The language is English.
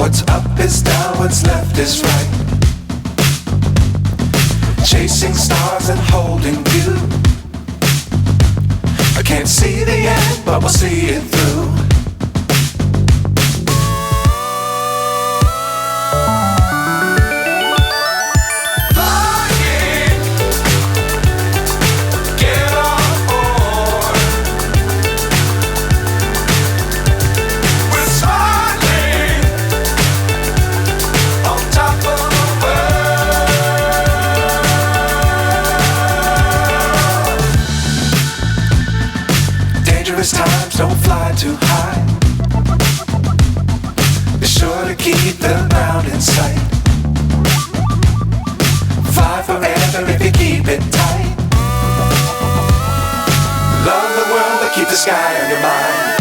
What's up is down, what's left is right. Chasing stars and holding you. I can't see the end, but we'll see it through. Dangerous times, don't fly too high. Be sure to keep the ground in sight. Fly forever if you keep it tight. Love the world, but keep the sky on your mind.